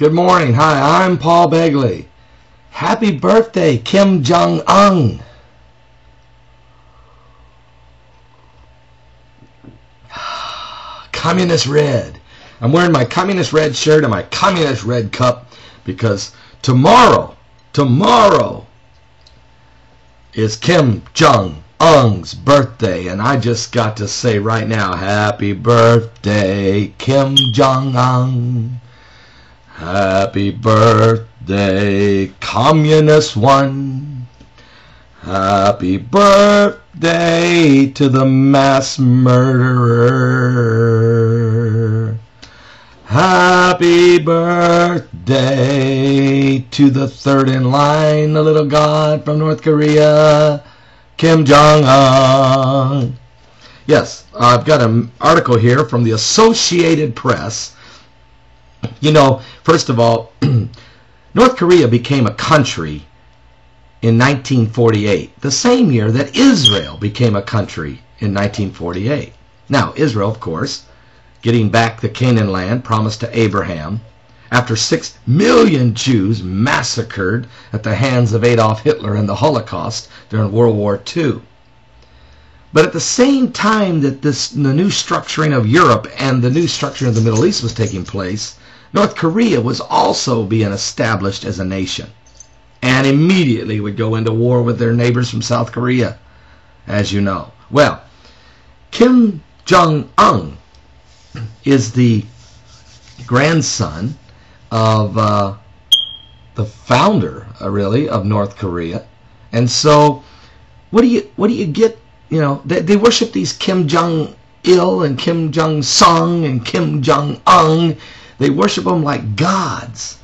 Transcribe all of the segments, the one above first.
Good morning. Hi, I'm Paul Begley. Happy birthday, Kim Jong-un. Communist red. I'm wearing my communist red shirt and my communist red cup because tomorrow is Kim Jong-un's birthday, and I just got to say right now, happy birthday, Kim Jong-un. Happy birthday, Communist One. Happy birthday to the mass murderer. Happy birthday to the third in line, the little god from North Korea, Kim Jong-un. Yes, I've got an article here from the Associated Press. You know, first of all, North Korea became a country in 1948, the same year that Israel became a country in 1948. Now, Israel, of course, getting back the Canaan land promised to Abraham after 6 million Jews massacred at the hands of Adolf Hitler in the Holocaust during World War II. But at the same time that the new structuring of Europe and the new structuring of the Middle East was taking place, North Korea was also being established as a nation and immediately would go into war with their neighbors from South Korea, as you know. Well, Kim Jong-un is the grandson of the founder, really, of North Korea. And so what do you get? You know, they worship these Kim Jong-il and Kim Jong-sung and Kim Jong-un. They worship them like gods.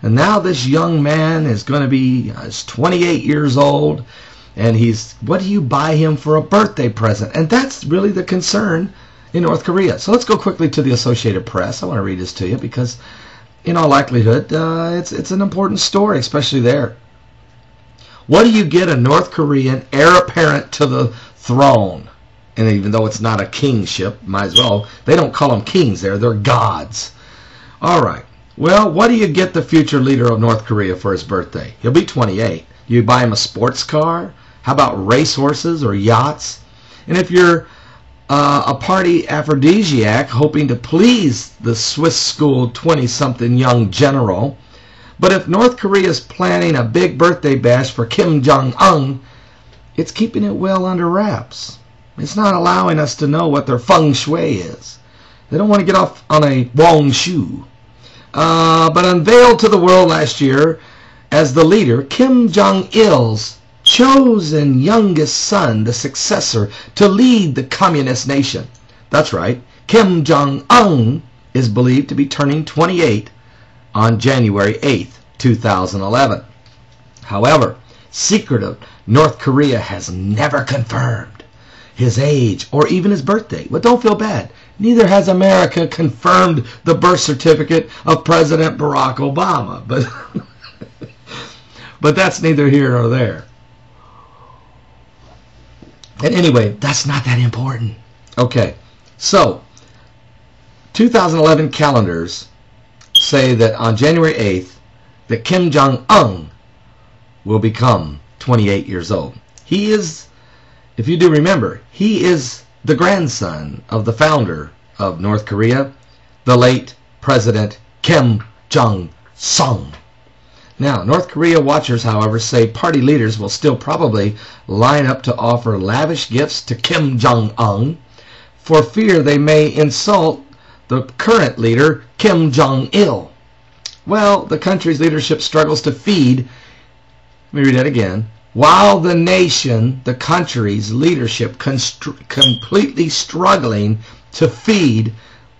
And now this young man is going to be 28 years old, and what do you buy him for a birthday present? And that's really the concern in North Korea. So let's go quickly to the Associated Press. I want to read this to you because in all likelihood it's an important story, especially there. What do you get a North Korean heir apparent to the throne? And even though it's not a kingship, might as well, they don't call them kings there, they're gods. All right. Well, what do you get the future leader of North Korea for his birthday? He'll be 28. You buy him a sports car? How about racehorses or yachts? And if you're a party aphrodisiac hoping to please the Swiss-schooled 20-something young general, but if North Korea is planning a big birthday bash for Kim Jong-un, it's keeping it well under wraps. It's not allowing us to know what their feng shui is. They don't want to get off on a wrong shoe. But unveiled to the world last year as the leader, Kim Jong-il's chosen youngest son, the successor, to lead the communist nation. That's right, Kim Jong-un is believed to be turning 28 on January 8th, 2011. However, secret of North Korea has never confirmed his age or even his birthday. But don't feel bad. Neither has America confirmed the birth certificate of President Barack Obama. But that's neither here nor there. And anyway, that's not that important. Okay, so 2011 calendars say that on January 8th, that Kim Jong-un will become 28 years old. He is, if you do remember, he is the grandson of the founder of North Korea, the late President Kim Jong-sung. Now, North Korea watchers, however, say party leaders will still probably line up to offer lavish gifts to Kim Jong-un for fear they may insult the current leader, Kim Jong-il. Well, the country's leadership struggles to feed, let me read that again, while the nation, the country's leadership, completely struggling to feed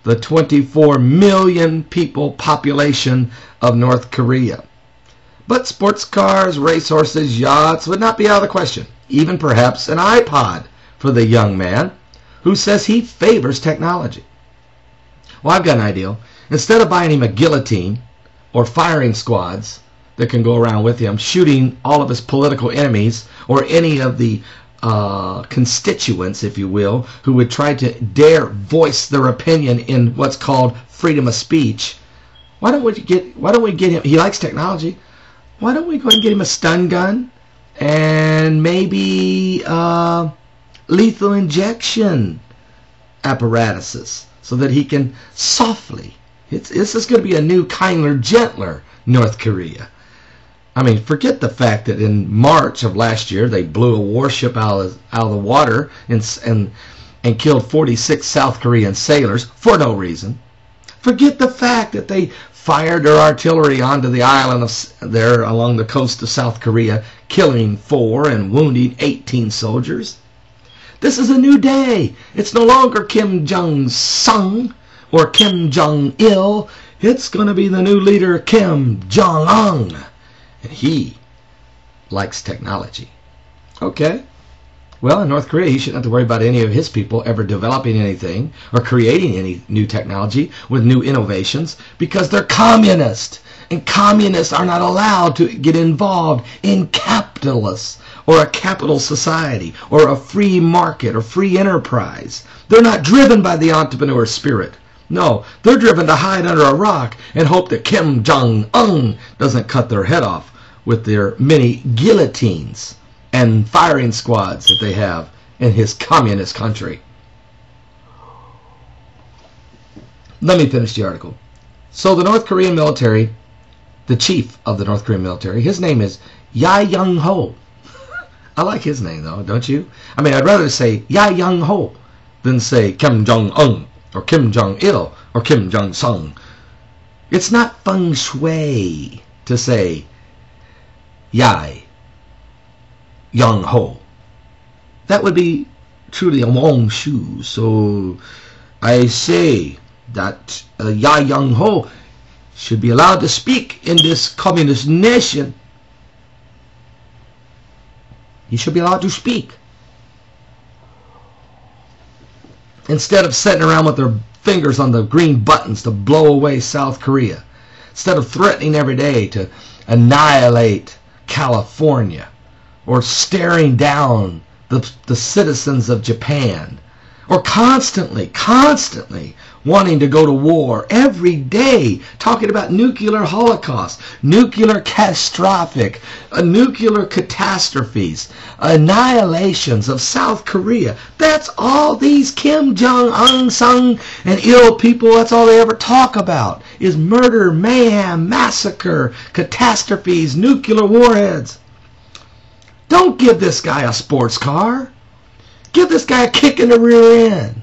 the 24 million people population of North Korea. But sports cars, racehorses, yachts would not be out of the question. Even perhaps an iPod for the young man who says he favors technology. Well, I've got an idea. Instead of buying him a guillotine or firing squads that can go around with him, shooting all of his political enemies or any of the constituents, if you will, who would try to dare voice their opinion in what's called freedom of speech, Why don't we get him? He likes technology. Why don't we go ahead and get him a stun gun and maybe lethal injection apparatuses so that he can softly. This is going to be a new, kinder, gentler North Korea. I mean, forget the fact that in March of last year they blew a warship out of the water and killed 46 South Korean sailors for no reason. Forget the fact that they fired their artillery onto the island there along the coast of South Korea, killing 4 and wounding 18 soldiers. This is a new day. It's no longer Kim Jong-sung or Kim Jong-il. It's going to be the new leader, Kim Jong-un. And he likes technology. Okay. Well, in North Korea, he shouldn't have to worry about any of his people ever developing anything or creating any new technology with new innovations because they're communist. And communists are not allowed to get involved in capitalists or a capital society or a free market or free enterprise. They're not driven by the entrepreneur spirit. No, they're driven to hide under a rock and hope that Kim Jong-un doesn't cut their head off with their many guillotines and firing squads that they have in his communist country. Let me finish the article. So the North Korean military, the chief of the North Korean military, his name is Ya Young-ho. I like his name, though, don't you? I mean, I'd rather say Ya Young-ho than say Kim Jong-un or Kim Jong-il or Kim Jong-sung. It's not feng shui to say Yai Young-ho. That would be truly a wrong shoe. So I say that Ya Young-ho should be allowed to speak in this communist nation. He should be allowed to speak. Instead of sitting around with their fingers on the green buttons to blow away South Korea. Instead of threatening every day to annihilate California. Or staring down the citizens of Japan. Or constantly wanting to go to war every day, talking about nuclear holocaust, nuclear catastrophic, nuclear catastrophes, annihilations of South Korea. That's all these Kim Jong-un, Sung, and ill people, that's all they ever talk about, is murder, mayhem, massacre, catastrophes, nuclear warheads. Don't give this guy a sports car. Give this guy a kick in the rear end.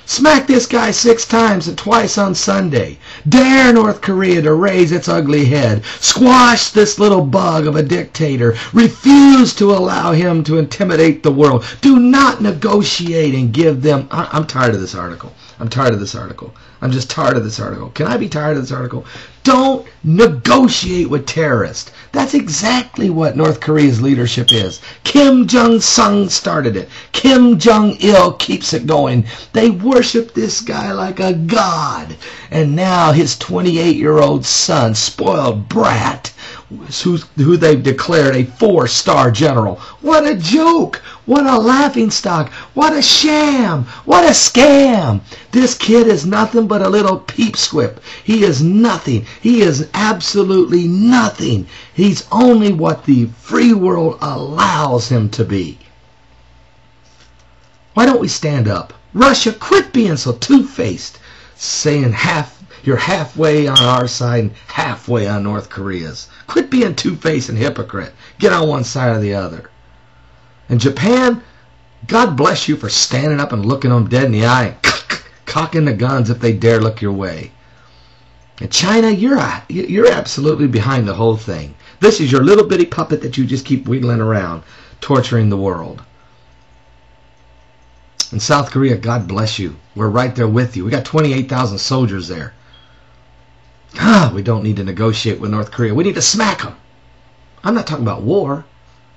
Smack this guy 6 times and twice on Sunday. Dare North Korea to raise its ugly head. Squash this little bug of a dictator. Refuse to allow him to intimidate the world. Do not negotiate and give them... I'm tired of this article. I'm tired of this article. I'm just tired of this article. Can I be tired of this article? Don't negotiate with terrorists. That's exactly what North Korea's leadership is. Kim Jong-sung started it. Kim Jong-il keeps it going. They worship this guy like a god. And now his 28-year-old son, spoiled brat, who they've declared a 4-star general. What a joke! What a laughingstock! What a sham! What a scam! This kid is nothing but a little peepsquip. He is nothing. He is absolutely nothing. He's only what the free world allows him to be. Why don't we stand up? Russia, quit being so two-faced, saying you're halfway on our side and halfway on North Korea's. Quit being two-faced and hypocrite. Get on one side or the other. And Japan, God bless you for standing up and looking them dead in the eye and cocking the guns if they dare look your way. And China, you're absolutely behind the whole thing. This is your little bitty puppet that you just keep wiggling around, torturing the world. And South Korea, God bless you. We're right there with you. We got 28,000 soldiers there. We don't need to negotiate with North Korea. We need to smack them. I'm not talking about war.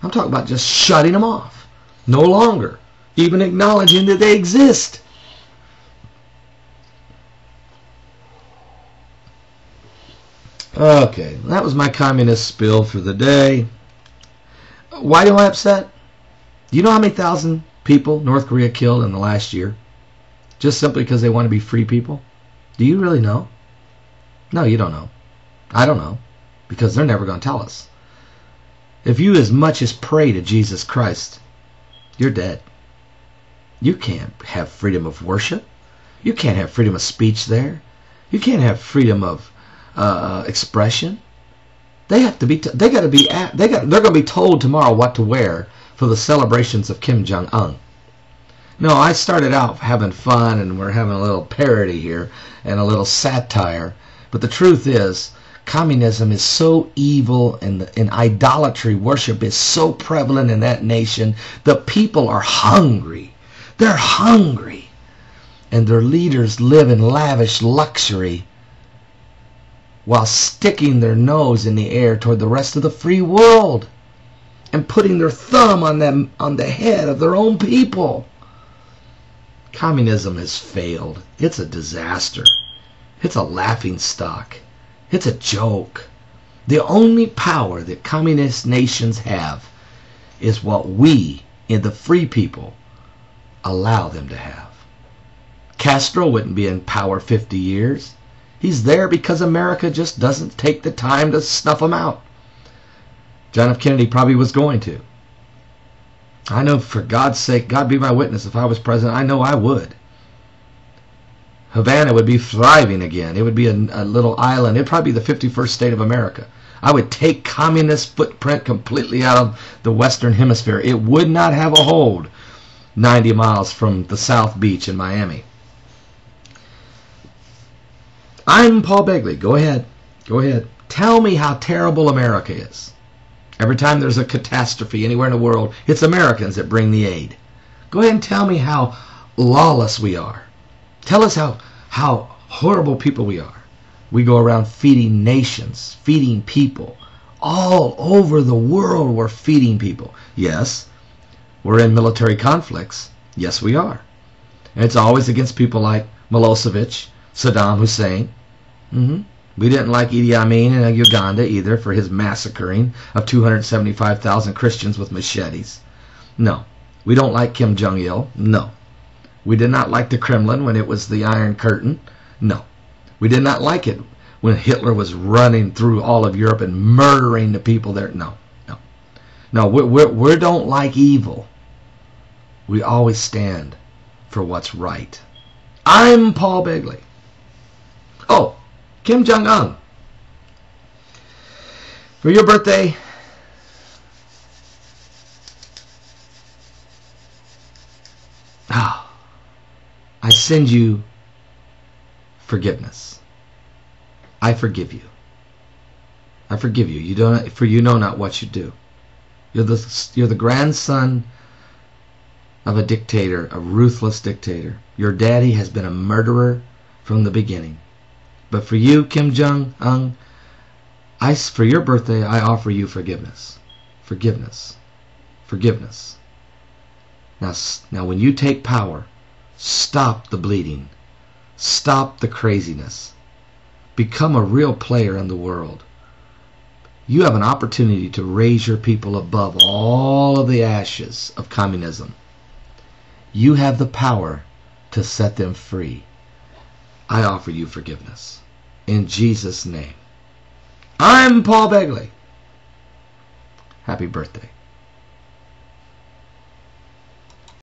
I'm talking about just shutting them off. No longer even acknowledging that they exist. Okay, that was my communist spill for the day. Why am I upset? Do you know how many thousand people North Korea killed in the last year? Just simply because they want to be free people? Do you really know? No, you don't know. I don't know, because they're never going to tell us. If you as much as pray to Jesus Christ, you're dead. You can't have freedom of worship. You can't have freedom of speech there. You can't have freedom of expression. They have to be. They're going to be told tomorrow what to wear for the celebrations of Kim Jong-un. No, I started out having fun, and we're having a little parody here and a little satire. But the truth is, communism is so evil, and idolatry worship is so prevalent in that nation. The people are hungry. They're hungry. And their leaders live in lavish luxury while sticking their nose in the air toward the rest of the free world and putting their thumb on the head of their own people. Communism has failed. It's a disaster. It's a laughingstock. It's a joke. The only power that communist nations have is what we, in the free people, allow them to have. Castro wouldn't be in power 50 years. He's there because America just doesn't take the time to snuff him out. John F. Kennedy probably was going to. I know, for God's sake, God be my witness, if I was president, I know I would. Havana would be thriving again. It would be a little island. It would probably be the 51st state of America. I would take communist footprint completely out of the Western Hemisphere. It would not have a hold 90 miles from the South Beach in Miami. I'm Paul Begley. Go ahead. Go ahead. Tell me how terrible America is. Every time there's a catastrophe anywhere in the world, it's Americans that bring the aid. Go ahead and tell me how lawless we are. Tell us how horrible people we are. We go around feeding nations, feeding people. All over the world we're feeding people. Yes, we're in military conflicts. Yes, we are. And it's always against people like Milosevic, Saddam Hussein. We didn't like Idi Amin in Uganda either for his massacring of 275,000 Christians with machetes. No. We don't like Kim Jong-il. No. We did not like the Kremlin when it was the Iron Curtain. No. We did not like it when Hitler was running through all of Europe and murdering the people there. No. No. No, we don't like evil. We always stand for what's right. I'm Paul Begley. Oh, Kim Jong-un. For your birthday, I send you forgiveness. I forgive you. I forgive you. For you know not what you do. You're the grandson of a dictator, a ruthless dictator. Your daddy has been a murderer from the beginning. But for you, Kim Jong-un, for your birthday, I offer you forgiveness. Forgiveness. Forgiveness. Now, when you take power, stop the bleeding. Stop the craziness. Become a real player in the world. You have an opportunity to raise your people above all of the ashes of communism. You have the power to set them free. I offer you forgiveness. In Jesus' name. I'm Paul Begley. Happy birthday.